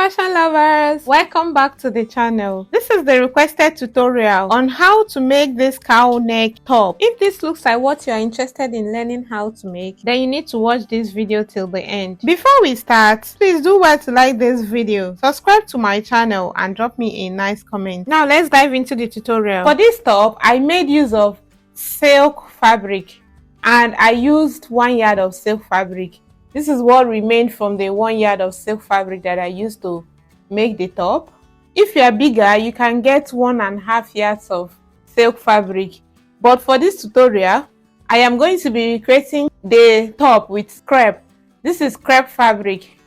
fashion lovers, welcome back to the channel. This is the requested tutorial on how to make this cowl neck top. If this looks like what you are interested in learning how to make, then you need to watch this video till the end. Before we start, please do well to like this video, subscribe to my channel and drop me a nice comment. Now let's dive into the tutorial. For this top, I made use of silk fabric and I used 1 yard of silk fabric. This is what remained from the 1 yard of silk fabric that I used to make the top. If you are bigger, you can get 1.5 yards of silk fabric. But for this tutorial, I am going to be creating the top with crepe. This is crepe fabric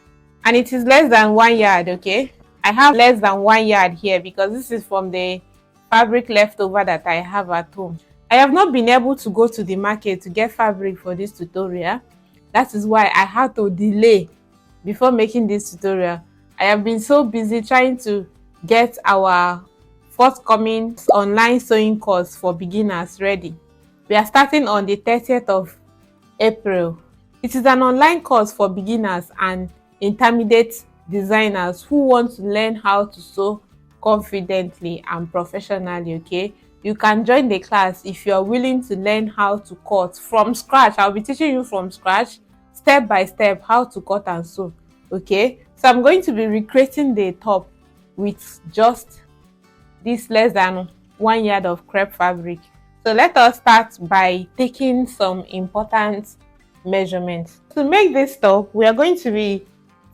and it is less than 1 yard, okay? I have less than 1 yard here because this is from the fabric leftover that I have at home. I have not been able to go to the market to get fabric for this tutorial. That is why I had to delay before making this tutorial. I have been so busy trying to get our forthcoming online sewing course for beginners ready. We are starting on the 30th of April. It is an online course for beginners and intermediate designers who want to learn how to sew confidently and professionally, okay? You can join the class if you are willing to learn how to cut from scratch. I'll be teaching you from scratch, step by step, how to cut and sew, okay? So I'm going to be recreating the top with just this less than 1 yard of crepe fabric. So let us start by taking some important measurements. To make this top, we are going to be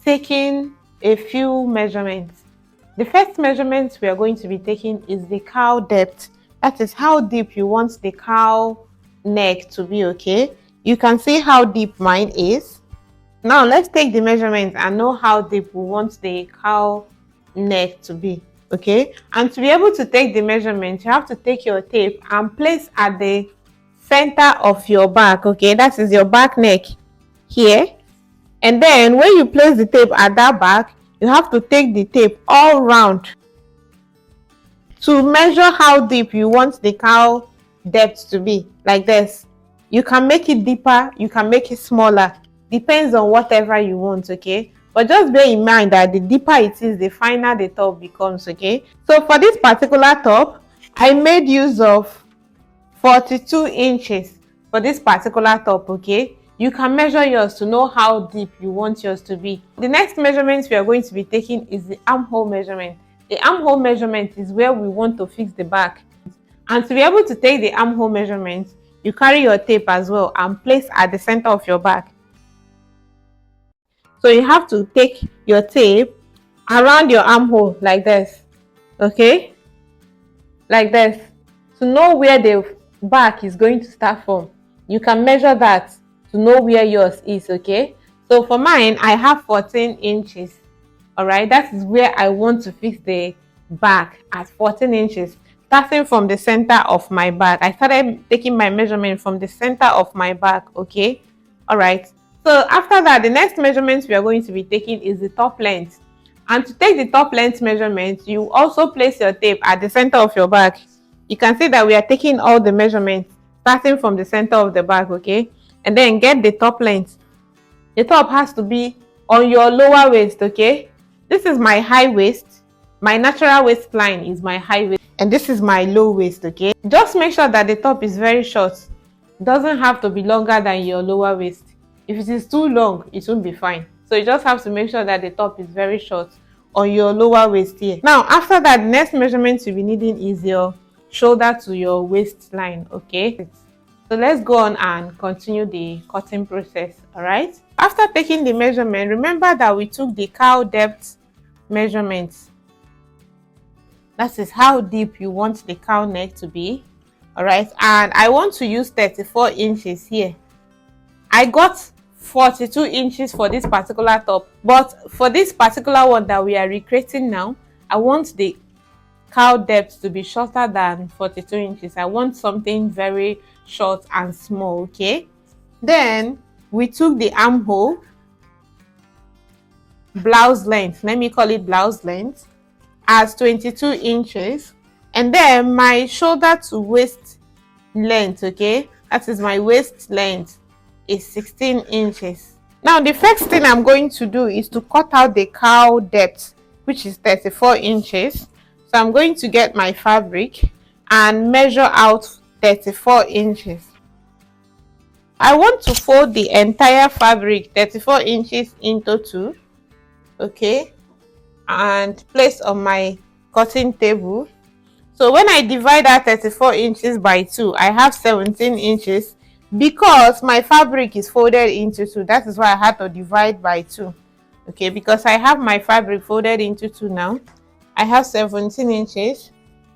taking a few measurements. The first measurement we are going to be taking is the cowl depth. That is how deep you want the cowl neck to be, okay? You can see how deep mine is. Now let's take the measurements and know how deep we want the cowl neck to be, okay? And to be able to take the measurement, you have to take your tape and place at the center of your back, okay? That is your back neck here. And then when you place the tape at that back, you have to take the tape all round to measure how deep you want the cowl depth to be, like this. You can make it deeper, you can make it smaller, depends on whatever you want, okay? But just bear in mind that the deeper it is, the finer the top becomes, okay? So for this particular top, I made use of 42 inches for this particular top, okay? You can measure yours to know how deep you want yours to be. The next measurement we are going to be taking is the armhole measurement. The armhole measurement is where we want to fix the back. And to be able to take the armhole measurement, you carry your tape as well and place at the center of your back. So you have to take your tape around your armhole like this, okay? Like this. To know where the back is going to start from, you can measure that to know where yours is, okay? So for mine, I have 14 inches. All right, that is where I want to fix the back at 14 inches, starting from the center of my back. I started taking my measurement from the center of my back, okay? All right, so after that, the next measurement we are going to be taking is the top length. And to take the top length measurement, you also place your tape at the center of your back. You can see that we are taking all the measurements starting from the center of the back, okay? And then get the top length. The top has to be on your lower waist, okay? This is my high waist. My natural waistline is my high waist. And this is my low waist, okay? Just make sure that the top is very short. It doesn't have to be longer than your lower waist. If it is too long, it won't be fine. So you just have to make sure that the top is very short on your lower waist here. Now, after that, the next measurement you'll be needing is your shoulder to your waistline, okay? So let's go on and continue the cutting process, all right? After taking the measurement, remember that we took the cowl depth measurements. That is how deep you want the cowl neck to be, all right? And I want to use 34 inches here. I got 42 inches for this particular top, but for this particular one that we are recreating now, I want the cowl depth to be shorter than 42 inches. I want something very short and small, okay? Then we took the armhole, blouse length, let me call it blouse length, as 22 inches. And then my shoulder to waist length, okay, that is my waist length, is 16 inches. Now the first thing I'm going to do is to cut out the cowl depth which is 34 inches. So I'm going to get my fabric and measure out 34 inches. I want to fold the entire fabric 34 inches into 2, okay, and place on my cutting table. So when I divide that 34 inches by 2, I have 17 inches because my fabric is folded into 2. That is why I had to divide by 2. Okay, because I have my fabric folded into 2 now. I have 17 inches.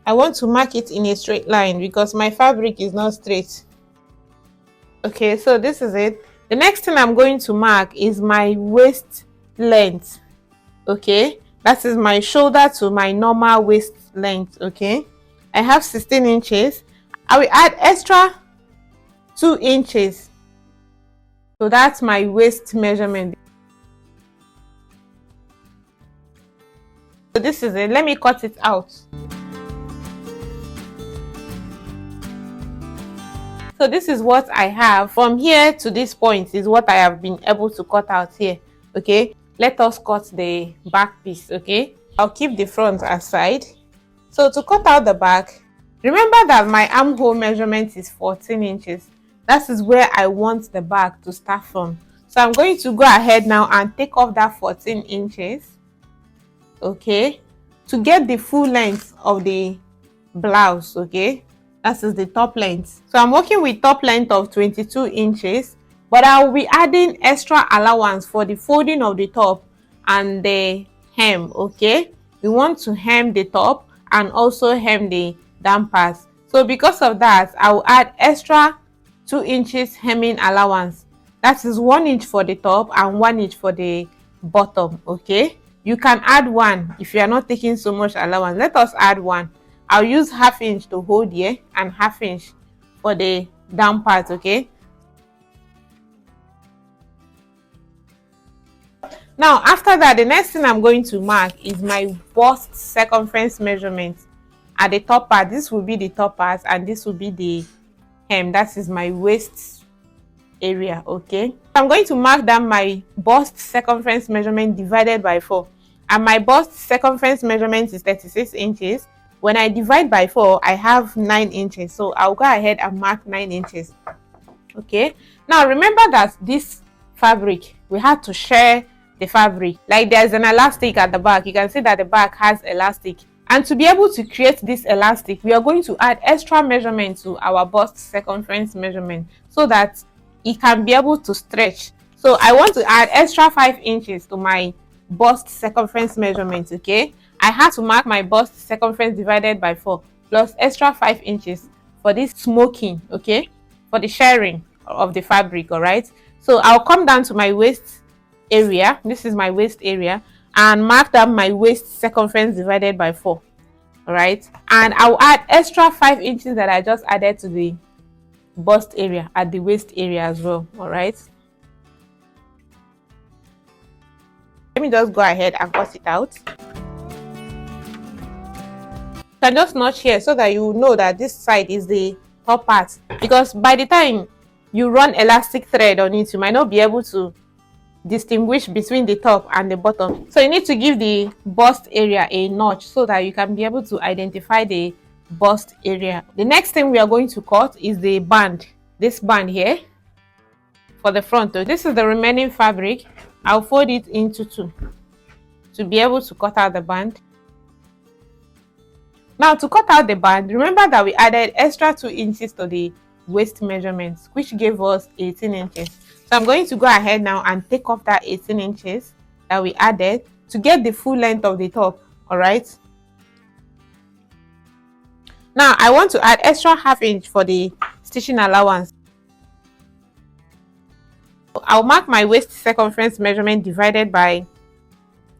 I want to mark it in a straight line because my fabric is not straight. Okay, so this is it. The next thing I'm going to mark is my waist length. Okay, that is my shoulder to my normal waist length. Okay, I have 16 inches. I will add extra 2 inches. So that's my waist measurement. So this is it. Let me cut it out. So this is what I have. From here to this point is what I have been able to cut out here. Okay, let us cut the back piece. Okay, I'll keep the front aside. So to cut out the back, remember that my armhole measurement is 14 inches. That is where I want the back to start from. So I'm going to go ahead now and take off that 14 inches. Okay, to get the full length of the blouse. Okay, that is the top length. So I'm working with top length of 22 inches, but I will be adding extra allowance for the folding of the top and the hem. Okay, we want to hem the top and also hem the dampers. So because of that, I will add extra 2 inches hemming allowance. That is 1 inch for the top and 1 inch for the bottom. Okay, you can add 1 if you are not taking so much allowance. Let us add 1. I'll use ½ inch to hold here and ½ inch for the down part. Okay, now after that, the next thing I'm going to mark is my bust circumference measurement at the top part. This will be the top part and this will be the hem. That is my waist area. Okay, I'm going to mark down my bust circumference measurement divided by 4, and my bust circumference measurement is 36 inches. When I divide by 4, I have 9 inches. So I'll go ahead and mark 9 inches. Okay, now remember that this fabric, we had to share the fabric. Like there's an elastic at the back. You can see that the back has elastic. And to be able to create this elastic, we are going to add extra measurement to our bust circumference measurement so that it can be able to stretch. So I want to add extra 5 inches to my bust circumference measurement. Okay, I had to mark my bust circumference divided by 4 plus extra 5 inches for this smoking. Okay, for the sharing of the fabric. All right, so I'll come down to my waist area. This is my waist area, and mark down my waist circumference divided by 4. All right, and I'll add extra 5 inches that I just added to the bust area at the waist area as well. All right, let me just go ahead and cut it out. You can just notch here so that you know that this side is the top part, because by the time you run elastic thread on it, you might not be able to distinguish between the top and the bottom. So you need to give the bust area a notch so that you can be able to identify the bust area. The next thing we are going to cut is the band. This band here for the front. This is the remaining fabric. I'll fold it into 2 to be able to cut out the band. Now to cut out the band, remember that we added extra 2 inches to the waist measurements, which gave us 18 inches. So I'm going to go ahead now and take off that 18 inches that we added to get the full length of the top. All right, now I want to add extra ½ inch for the stitching allowance. I'll mark my waist circumference measurement divided by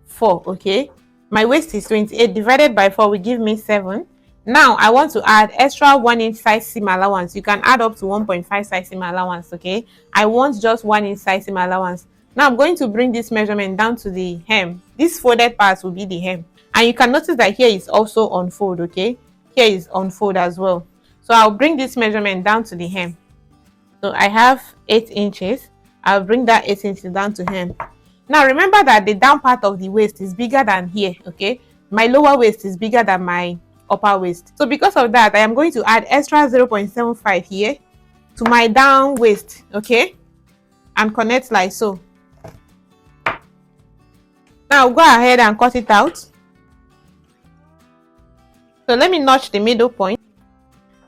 4. Okay, my waist is 28 divided by 4 will give me 7. Now I want to add extra 1 inch size seam allowance. You can add up to 1.5 size seam allowance. Okay, I want just 1 inch size seam allowance. Now I'm going to bring this measurement down to the hem. This folded part will be the hem, and you can notice that here is also on fold. Okay, here is on fold as well. So I'll bring this measurement down to the hem. So I have 8 inches. I'll bring that 8 inches down to hem. Now remember that the down part of the waist is bigger than here, okay? My lower waist is bigger than my upper waist. So because of that, I am going to add extra 0.75 here to my down waist, okay? And connect like so. Now go ahead and cut it out. So let me notch the middle point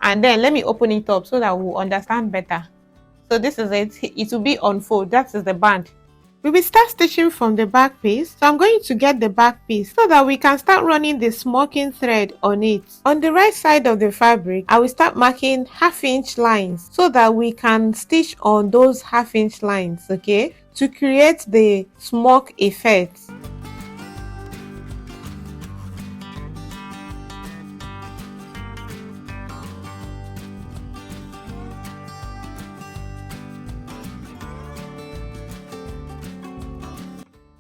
and then let me open it up so that we'll understand better. So this is it. It will be unfold. That is the band. We will start stitching from the back piece. So I'm going to get the back piece so that we can start running the smocking thread on it. On the right side of the fabric, I will start marking half-inch lines so that we can stitch on those half-inch lines, okay, to create the smock effect.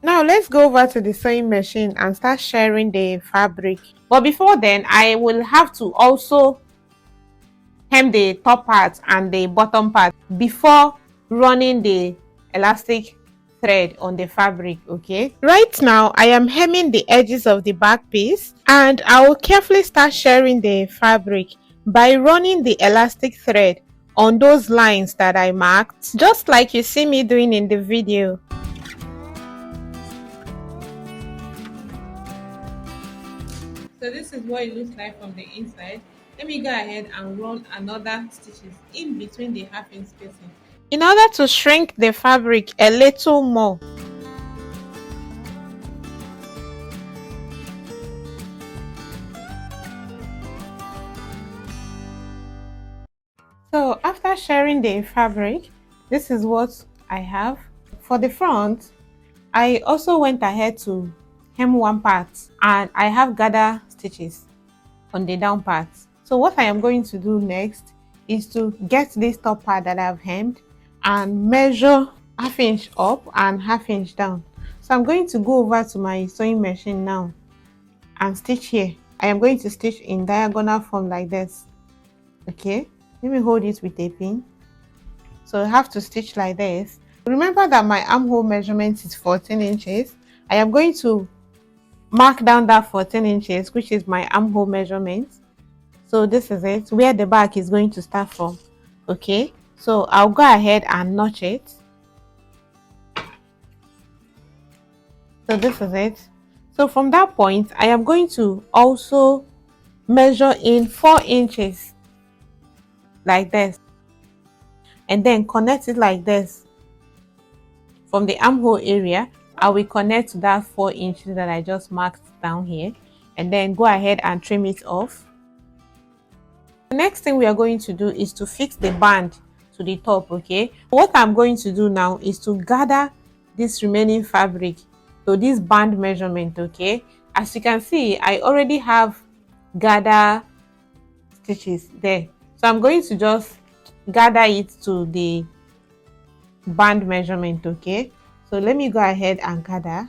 Now let's go over to the sewing machine and start sharing the fabric. But before then, I will have to also hem the top part and the bottom part before running the elastic thread on the fabric, okay? Right now, I am hemming the edges of the back piece and I will carefully start sharing the fabric by running the elastic thread on those lines that I marked, just like you see me doing in the video. So this is what it looks like from the inside. Let me go ahead and run another stitches in between the half-inch spacing in order to shrink the fabric a little more. So after sharing the fabric, this is what I have. For the front, I also went ahead to hem one part and I have gather stitches on the down part. So what I am going to do next is to get this top part that I've hemmed and measure half-inch up and half-inch down. So I'm going to go over to my sewing machine now and stitch here. I am going to stitch in diagonal form like this, okay? Let me hold it with a pin. So I have to stitch like this. Remember that my armhole measurement is 14 inches. I am going to mark down that 14 inches, which is my armhole measurement. So this is it, where the back is going to start from, okay? So I'll go ahead and notch it. So this is it. So from that point, I am going to also measure in 4 inches like this and then connect it like this. From the armhole area, I will connect to that 4 inches that I just marked down here and then go ahead and trim it off. The next thing we are going to do is to fix the band to the top, okay? What I'm going to do now is to gather this remaining fabric to this band measurement, okay? As you can see, I already have gather stitches there. So I'm going to just gather it to the band measurement, okay? So let me go ahead and gather.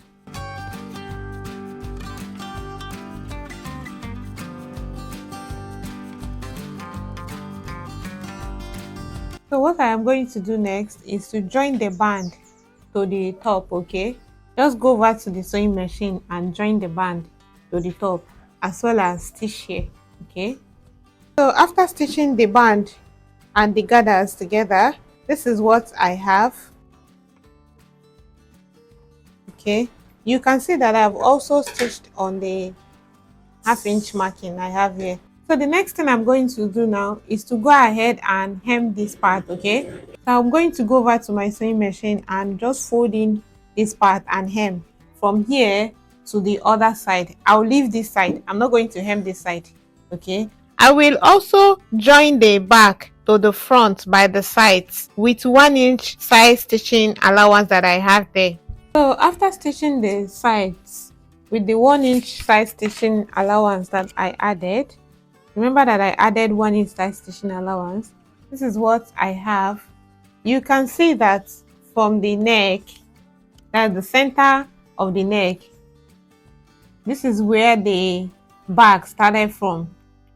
So what I am going to do next is to join the band to the top, okay? Just go over to the sewing machine and join the band to the top as well as stitch here, okay? So after stitching the band and the gathers together, this is what I have, okay? You can see that I've also stitched on the half-inch marking I have here. So the next thing I'm going to do now is to go ahead and hem this part, okay? So I'm going to go over to my sewing machine and just fold in this part and hem from here to the other side. I'll leave this side. I'm not going to hem this side, okay? I will also join the back to the front by the sides with 1 inch side stitching allowance that I have there. So after stitching the sides with the 1 inch side stitching allowance that I added, remember that I added 1 inch side stitching allowance. This is what I have. You can see that from the neck, that's the center of the neck, this is where the back started from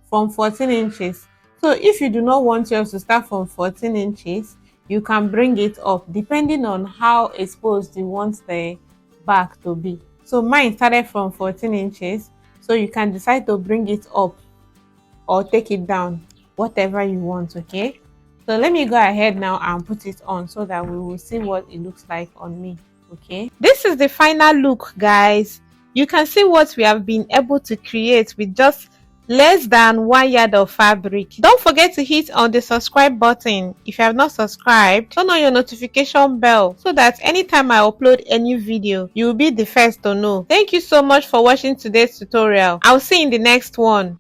14 inches. So if you do not want yours to start from 14 inches, you can bring it up depending on how exposed you want the back to be. So mine started from 14 inches, so you can decide to bring it up or take it down, whatever you want. Okay, so let me go ahead now and put it on so that we will see what it looks like on me. Okay, this is the final look, guys. You can see what we have been able to create with just less than 1 yard of fabric. Don't forget to hit on the subscribe button if you have not subscribed. Turn on your notification bell so that anytime I upload any video, you will be the first to know. Thank you so much for watching today's tutorial. I'll see you in the next one.